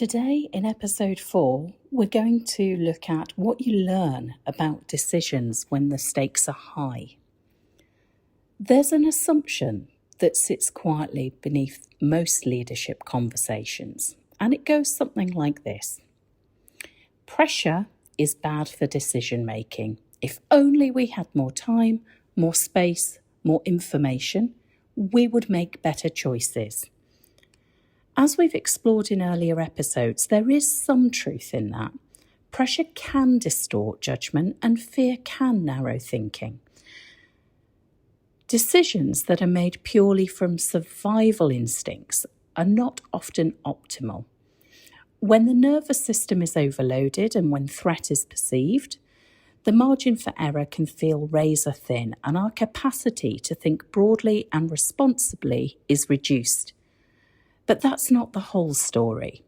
Today, in episode 4, we're going to look at what you learn about decisions when the stakes are high. There's an assumption that sits quietly beneath most leadership conversations, and it goes something like this. Pressure is bad for decision making. If only we had more time, more space, more information, we would make better choices. As we've explored in earlier episodes, there is some truth in that. Pressure can distort judgment and fear can narrow thinking. Decisions that are made purely from survival instincts are not often optimal. When the nervous system is overloaded and when threat is perceived, the margin for error can feel razor thin and our capacity to think broadly and responsibly is reduced. But that's not the whole story.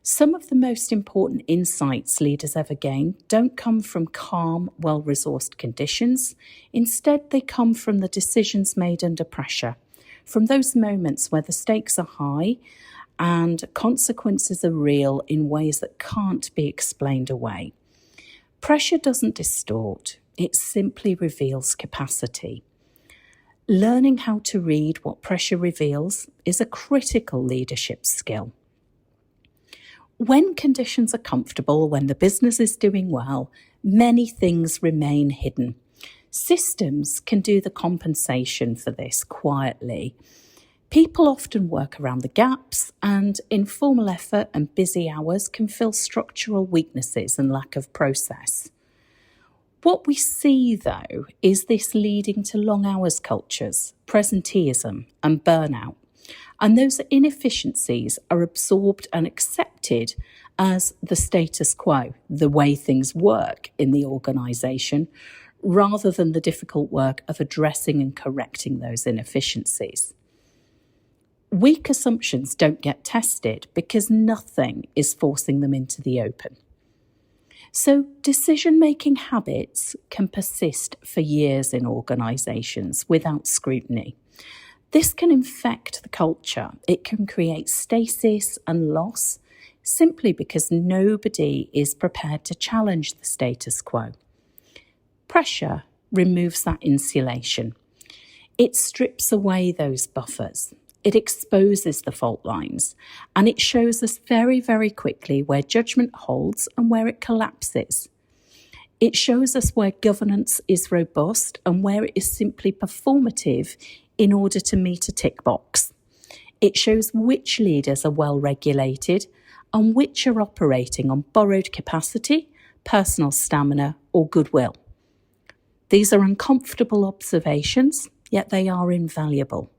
Some of the most important insights leaders ever gain don't come from calm, well-resourced conditions. Instead, they come from the decisions made under pressure, from those moments where the stakes are high and consequences are real in ways that can't be explained away. Pressure doesn't distort, it simply reveals capacity. Learning how to read what pressure reveals is a critical leadership skill. When conditions are comfortable, when the business is doing well, many things remain hidden. Systems can do the compensation for this quietly. People often work around the gaps, and informal effort and busy hours can fill structural weaknesses and lack of process. What we see, though, is this leading to long hours cultures, presenteeism and burnout. And those inefficiencies are absorbed and accepted as the status quo, the way things work in the organisation, rather than the difficult work of addressing and correcting those inefficiencies. Weak assumptions don't get tested because nothing is forcing them into the open. So decision-making habits can persist for years in organisations without scrutiny. This can infect the culture. It can create stasis and loss simply because nobody is prepared to challenge the status quo. Pressure removes that insulation. It strips away those buffers. It exposes the fault lines, and it shows us very, very quickly where judgment holds and where it collapses. It shows us where governance is robust and where it is simply performative in order to meet a tick box. It shows which leaders are well regulated and which are operating on borrowed capacity, personal stamina, or goodwill. These are uncomfortable observations, yet they are invaluable.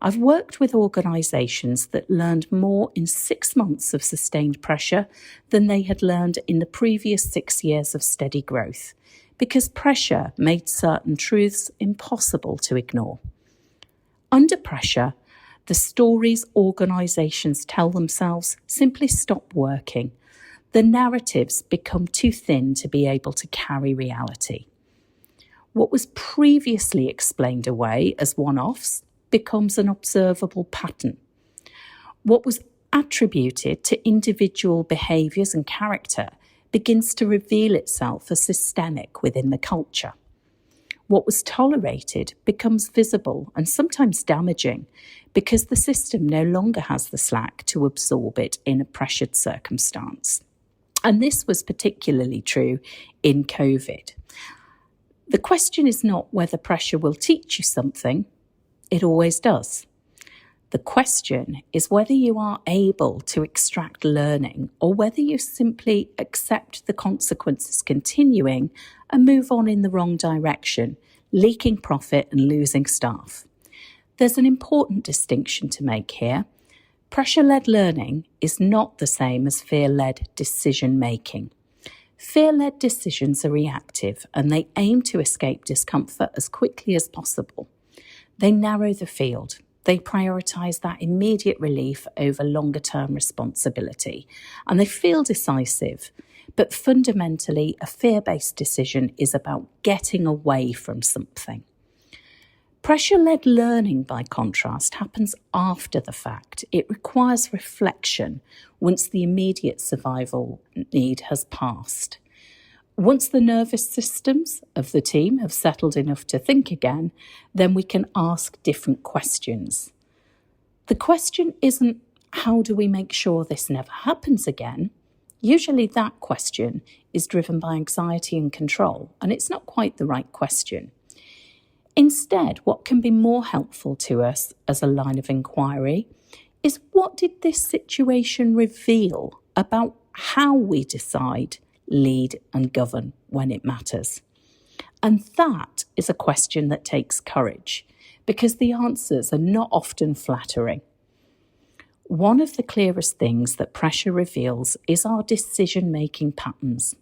I've worked with organisations that learned more in 6 months of sustained pressure than they had learned in the previous 6 years of steady growth, because pressure made certain truths impossible to ignore. Under pressure, the stories organisations tell themselves simply stop working. The narratives become too thin to be able to carry reality. What was previously explained away as one-offs becomes an observable pattern. What was attributed to individual behaviours and character begins to reveal itself as systemic within the culture. What was tolerated becomes visible and sometimes damaging because the system no longer has the slack to absorb it in a pressured circumstance. And this was particularly true in COVID. The question is not whether pressure will teach you something. It always does. The question is whether you are able to extract learning or whether you simply accept the consequences continuing and move on in the wrong direction, leaking profit and losing staff. There's an important distinction to make here. Pressure-led learning is not the same as fear-led decision-making. Fear-led decisions are reactive and they aim to escape discomfort as quickly as possible. They narrow the field. They prioritise that immediate relief over longer-term responsibility. And they feel decisive. But fundamentally, a fear-based decision is about getting away from something. Pressure-led learning, by contrast, happens after the fact. It requires reflection once the immediate survival need has passed. Once the nervous systems of the team have settled enough to think again, then we can ask different questions. The question isn't, how do we make sure this never happens again? Usually that question is driven by anxiety and control, and it's not quite the right question. Instead, what can be more helpful to us as a line of inquiry is, what did this situation reveal about how we decide, lead and govern when it matters? And that is a question that takes courage, because the answers are not often flattering. One of the clearest things that pressure reveals is our decision-making patterns.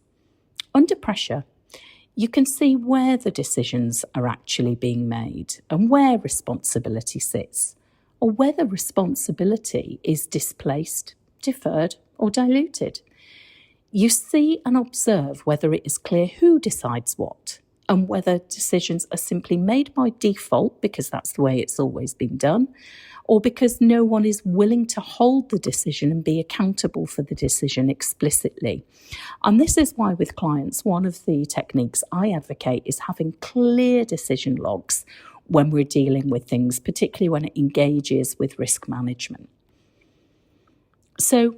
Under pressure, you can see where the decisions are actually being made and where responsibility sits, or whether responsibility is displaced, deferred, or diluted. You see and observe whether it is clear who decides what, and whether decisions are simply made by default because that's the way it's always been done, or because no one is willing to hold the decision and be accountable for the decision explicitly. And this is why with clients, one of the techniques I advocate is having clear decision logs when we're dealing with things, particularly when it engages with risk management. So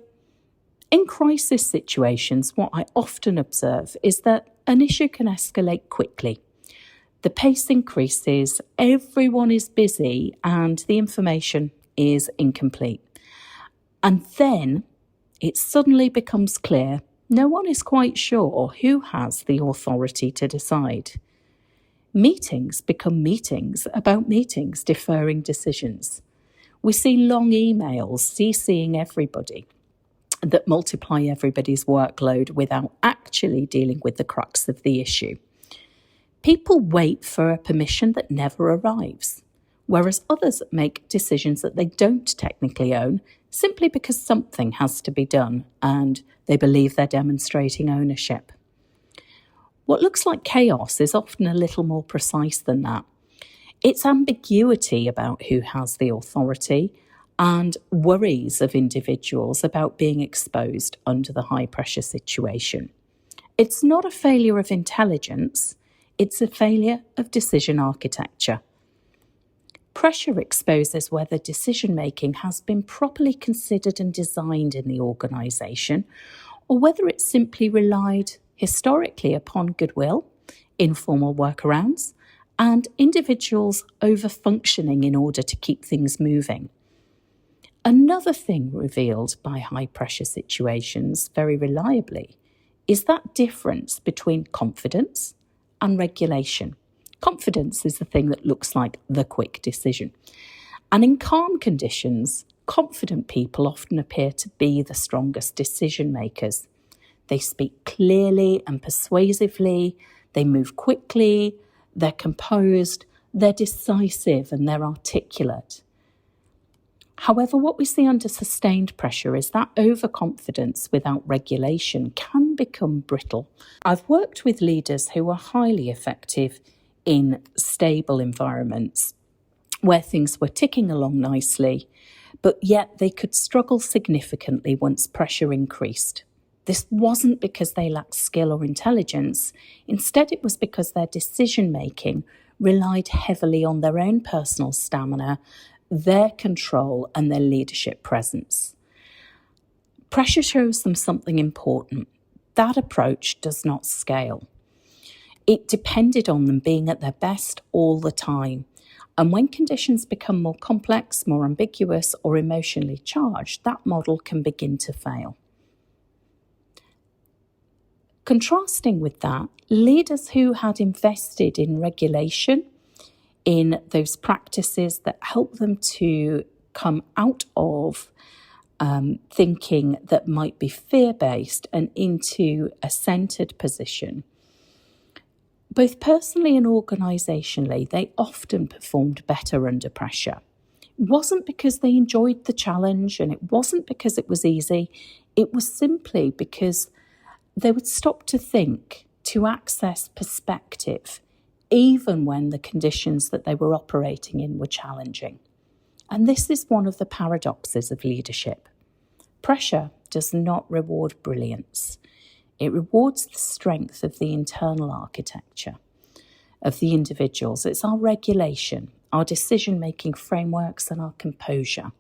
in crisis situations, what I often observe is that an issue can escalate quickly. The pace increases, everyone is busy, and the information is incomplete. And then it suddenly becomes clear no one is quite sure who has the authority to decide. Meetings become meetings about meetings, deferring decisions. We see long emails CCing everybody that multiply everybody's workload without actually dealing with the crux of the issue. People wait for a permission that never arrives, whereas others make decisions that they don't technically own simply because something has to be done and they believe they're demonstrating ownership. What looks like chaos is often a little more precise than that. It's ambiguity about who has the authority and worries of individuals about being exposed under the high-pressure situation. It's not a failure of intelligence, it's a failure of decision architecture. Pressure exposes whether decision-making has been properly considered and designed in the organisation, or whether it simply relied historically upon goodwill, informal workarounds, and individuals over-functioning in order to keep things moving. Another thing revealed by high-pressure situations very reliably is that difference between confidence and regulation. Confidence is the thing that looks like the quick decision. And in calm conditions, confident people often appear to be the strongest decision makers. They speak clearly and persuasively, they move quickly, they're composed, they're decisive, and they're articulate. However, what we see under sustained pressure is that overconfidence without regulation can become brittle. I've worked with leaders who are highly effective in stable environments where things were ticking along nicely, but yet they could struggle significantly once pressure increased. This wasn't because they lacked skill or intelligence. Instead, it was because their decision-making relied heavily on their own personal stamina, their control and their leadership presence. Pressure shows them something important. That approach does not scale. It depended on them being at their best all the time. And when conditions become more complex, more ambiguous, or emotionally charged, that model can begin to fail. Contrasting with that, leaders who had invested in regulation, in those practices that help them to come out of thinking that might be fear-based and into a centred position, both personally and organisationally, they often performed better under pressure. It wasn't because they enjoyed the challenge and it wasn't because it was easy. It was simply because they would stop to think, to access perspective even when the conditions that they were operating in were challenging. And this is one of the paradoxes of leadership. Pressure does not reward brilliance. It rewards the strength of the internal architecture of the individuals. It's our regulation, our decision-making frameworks, and our composure.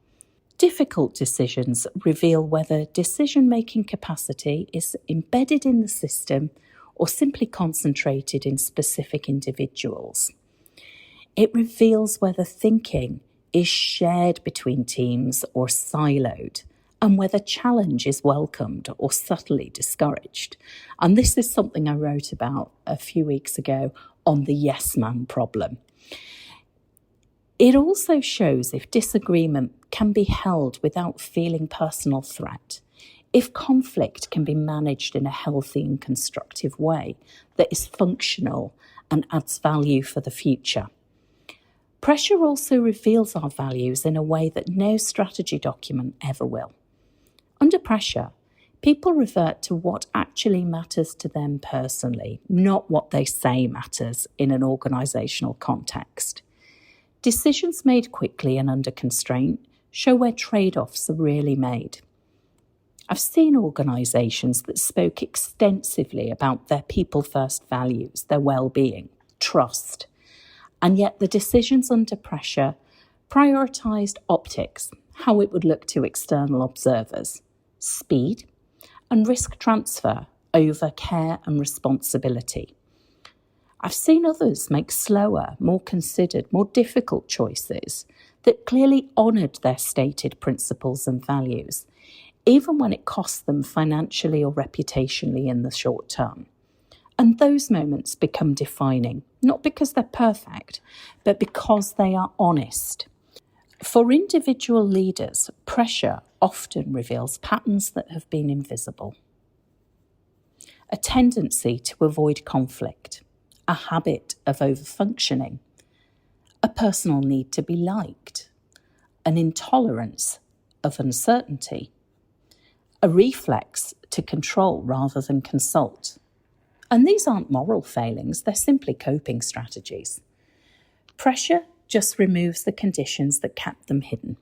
Difficult decisions reveal whether decision-making capacity is embedded in the system or simply concentrated in specific individuals. It reveals whether thinking is shared between teams or siloed, and whether challenge is welcomed or subtly discouraged. And this is something I wrote about a few weeks ago on the yes man problem. It also shows if disagreement can be held without feeling personal threat, if conflict can be managed in a healthy and constructive way that is functional and adds value for the future. Pressure also reveals our values in a way that no strategy document ever will. Under pressure, people revert to what actually matters to them personally, not what they say matters in an organisational context. Decisions made quickly and under constraint show where trade-offs are really made. I've seen organisations that spoke extensively about their people-first values, their well-being, trust, and yet the decisions under pressure prioritised optics, how it would look to external observers, speed, and risk transfer over care and responsibility. I've seen others make slower, more considered, more difficult choices that clearly honoured their stated principles and values, even when it cost them financially or reputationally in the short term. And those moments become defining, not because they're perfect, but because they are honest. For individual leaders, pressure often reveals patterns that have been invisible. A tendency to avoid conflict, a habit of overfunctioning, a personal need to be liked, an intolerance of uncertainty, a reflex to control rather than consult. And these aren't moral failings, they're simply coping strategies. Pressure just removes the conditions that kept them hidden.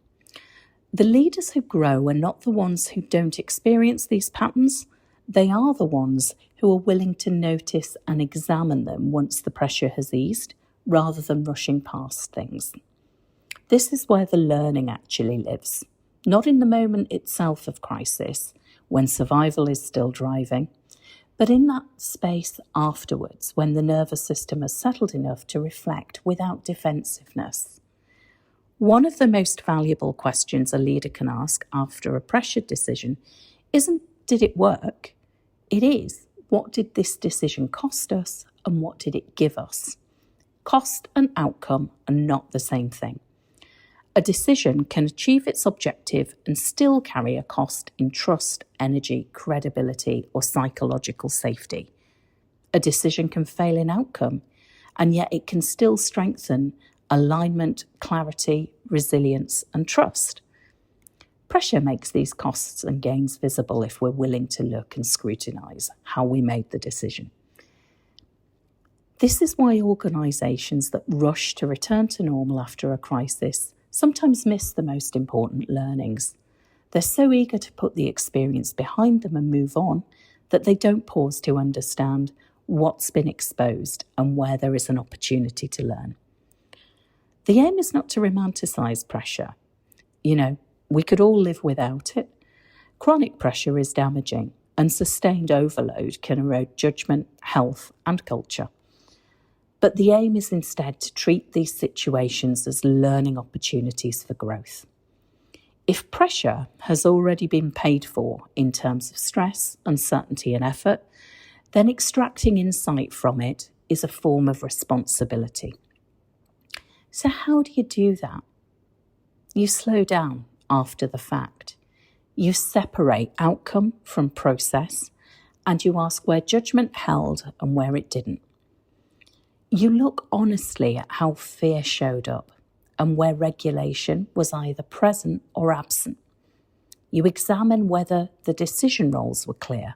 The leaders who grow are not the ones who don't experience these patterns. They are the ones who are willing to notice and examine them once the pressure has eased, rather than rushing past things. This is where the learning actually lives, not in the moment itself of crisis, when survival is still driving, but in that space afterwards, when the nervous system has settled enough to reflect without defensiveness. One of the most valuable questions a leader can ask after a pressured decision isn't, did it work? It is, what did this decision cost us and what did it give us? Cost and outcome are not the same thing. A decision can achieve its objective and still carry a cost in trust, energy, credibility, or psychological safety. A decision can fail in outcome, and yet it can still strengthen alignment, clarity, resilience, and trust. Pressure makes these costs and gains visible if we're willing to look and scrutinise how we made the decision. This is why organisations that rush to return to normal after a crisis sometimes miss the most important learnings. They're so eager to put the experience behind them and move on that they don't pause to understand what's been exposed and where there is an opportunity to learn. The aim is not to romanticise pressure. We could all live without it. Chronic pressure is damaging, and sustained overload can erode judgment, health, and culture. But the aim is instead to treat these situations as learning opportunities for growth. If pressure has already been paid for in terms of stress, uncertainty, and effort, then extracting insight from it is a form of responsibility. So how do you do that? You slow down after the fact. You separate outcome from process, and you ask where judgment held and where it didn't. You look honestly at how fear showed up and where regulation was either present or absent. You examine whether the decision roles were clear,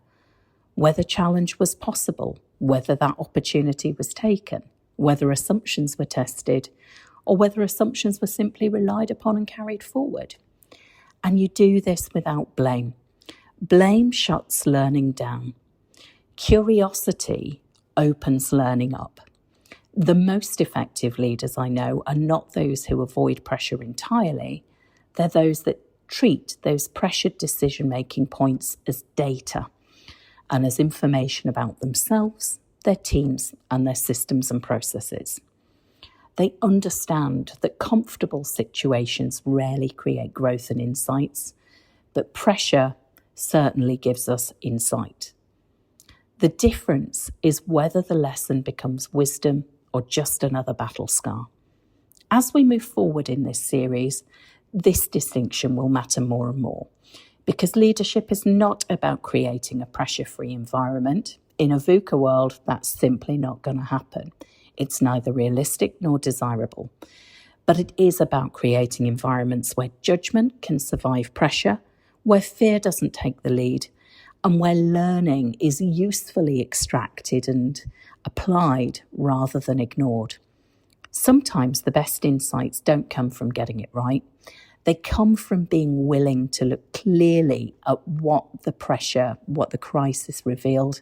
whether challenge was possible, whether that opportunity was taken, whether assumptions were tested, or whether assumptions were simply relied upon and carried forward. And you do this without blame. Blame shuts learning down. Curiosity opens learning up. The most effective leaders I know are not those who avoid pressure entirely. They're those that treat those pressured decision-making points as data and as information about themselves, their teams, and their systems and processes. They understand that comfortable situations rarely create growth and insights, but pressure certainly gives us insight. The difference is whether the lesson becomes wisdom or just another battle scar. As we move forward in this series, this distinction will matter more and more, because leadership is not about creating a pressure-free environment. In a VUCA world, that's simply not going to happen. It's neither realistic nor desirable. But it is about creating environments where judgment can survive pressure, where fear doesn't take the lead, and where learning is usefully extracted and applied rather than ignored. Sometimes the best insights don't come from getting it right. They come from being willing to look clearly at what the crisis revealed,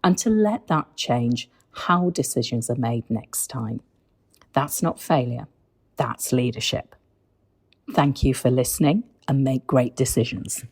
and to let that change how decisions are made next time. That's not failure, that's leadership. Thank you for listening, and make great decisions.